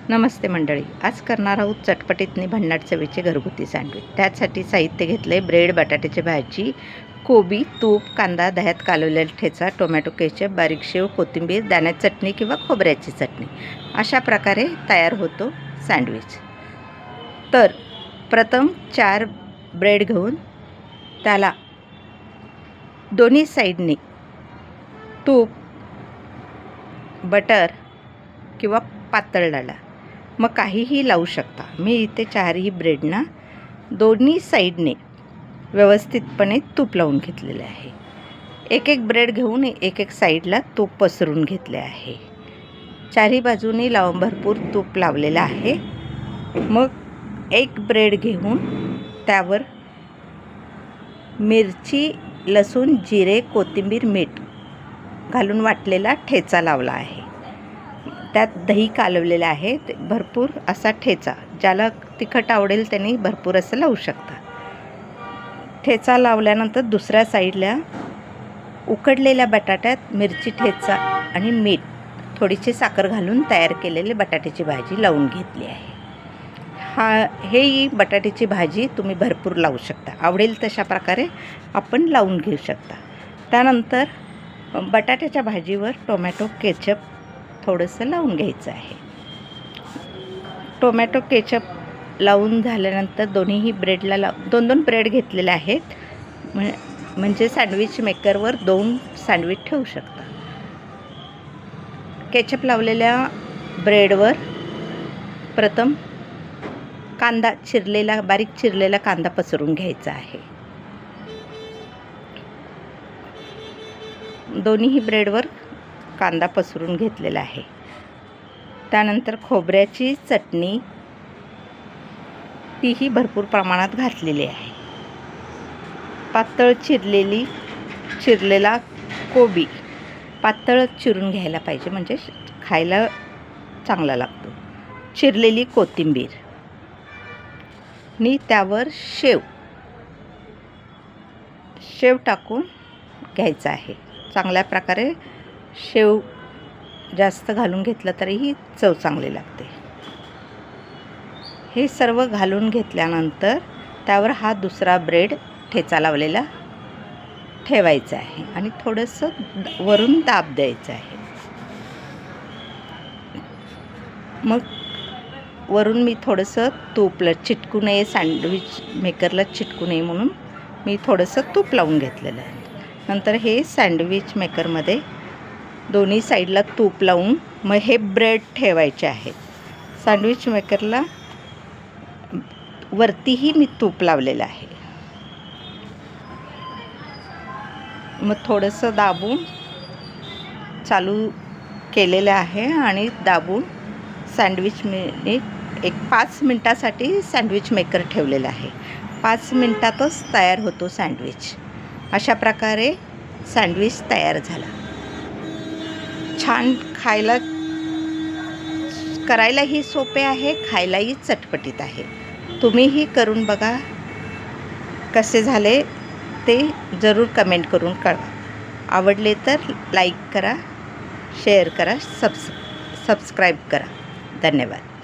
नमस्ते मंडळी, आज करणार आहोत चटपटीतनी भन्नाट चवीचे घरगुती सँडविच। त्यासाठी साहित्य घेतले ब्रेड, बटाट्याची भाजी, कोबी, तूप, कांदा, दह्यात कालवलेला ठेचा, टोमॅटो केचप, बारीक शेव, कोथिंबीर, दाण्याची चटणी किंवा खोबऱ्याची चटणी। अशा प्रकारे तयार होतो सँडविच। तर प्रथम 4 ब्रेड घेऊन त्याला दोन्ही साइडनी तूप, बटर किंवा पातळ डाळा मग काहीही लावू शकता। मी इथे 4ही ब्रेडना दोन्ही साइडने व्यवस्थितपणे तूप लावून घेतलेले आहे। एक एक ब्रेड घेऊन एक एक साइडला तूप पसरून घेतले आहे। चारही बाजूनी भरपूर तूप लावलेलं आहे। मग एक ब्रेड घेऊन त्यावर मिरची, लसूण, जिरे, कोथिंबीर, मीठ घालून वाटलेला ठेचा लावला आहे। त्यात दही कालवलेलं आहे, भरपूर असा ठेचा, ज्याला तिखट आवडेल त्यांनी भरपूर असं लावू शकता। ठेचा लावल्यानंतर दुसऱ्या साईडला उकडलेल्या बटाट्यात मिरची, ठेचा आणि मीठ, थोडीशी साखर घालून तयार केलेली बटाट्याची भाजी लावून घेतली आहे। ही बटाट्याची भाजी तुम्ही भरपूर लावू शकता, आवडेल तशा प्रकारे आपण लावून घेऊ शकता। त्यानंतर बटाट्याच्या भाजीवर टोमॅटो केचप थोडंसं लावून घ्यायचं आहे। टोमॅटो केचप लावून झाल्यानंतर दोन्हीही ब्रेडला दोन ब्रेड घेतलेले आहेत, म्हणजे सँडविच मेकरवर 2 सँडविच ठेवू शकता। केचप लावलेल्या ब्रेडवर प्रथम कांदा चिरलेला, बारीक चिरलेला कांदा पसरून घ्यायचा आहे। दोन्हीही ब्रेडवर कांदा पसरून घेतलेला आहे। त्यानंतर खोबऱ्याची चटणी तीही भरपूर प्रमाणात घातलेली आहे। पातळ चिरलेला कोबी पातळ चिरून घ्यायला पाहिजे, म्हणजे खायला चांगला लागतो। चिरलेली कोथिंबीर आणि त्यावर शेव टाकून घ्यायचा आहे। चांगल्या प्रकारे शेव जास्त घालून घेतलं तरीही चव चांगली लागते। हे सर्व घालून घेतल्यानंतर त्यावर हा दुसरा ब्रेड ठेचा लावलेला ठेवायचा आहे आणि थोडंसं वरून दाब द्यायचं आहे। मग वरून मी थोडंसं तूपला चिटकू नये, सँडविच मेकरला चिटकू नये म्हणून मी थोडंसं तूप लावून घेतलेलं आहे। नंतर हे सँडविच मेकरमध्ये दोन्ही साईडला तूप लावून मग हे ब्रेड ठेवायचे आहेत। सँडविच मेकरला वरतीही मी तूप लावलेलं आहे। मग थोडंसं दाबून चालू केलेलं आहे आणि दाबून सँडविच एक 5 मिनटासाठी सँडविच मेकर ठेवलेलं आहे। 5 मिनटातच तयार होतो सँडविच। अशा प्रकारे सँडविच तयार झाला। छान करायलाही सोपे आहे, खायलाही चटपटीत आहे। तुम्हीही करून बघा, कसे झाले ते जरूर कमेंट करून कळवा। आवडले तर लाईक करा, शेअर करा, सबस्क्राईब करा। धन्यवाद।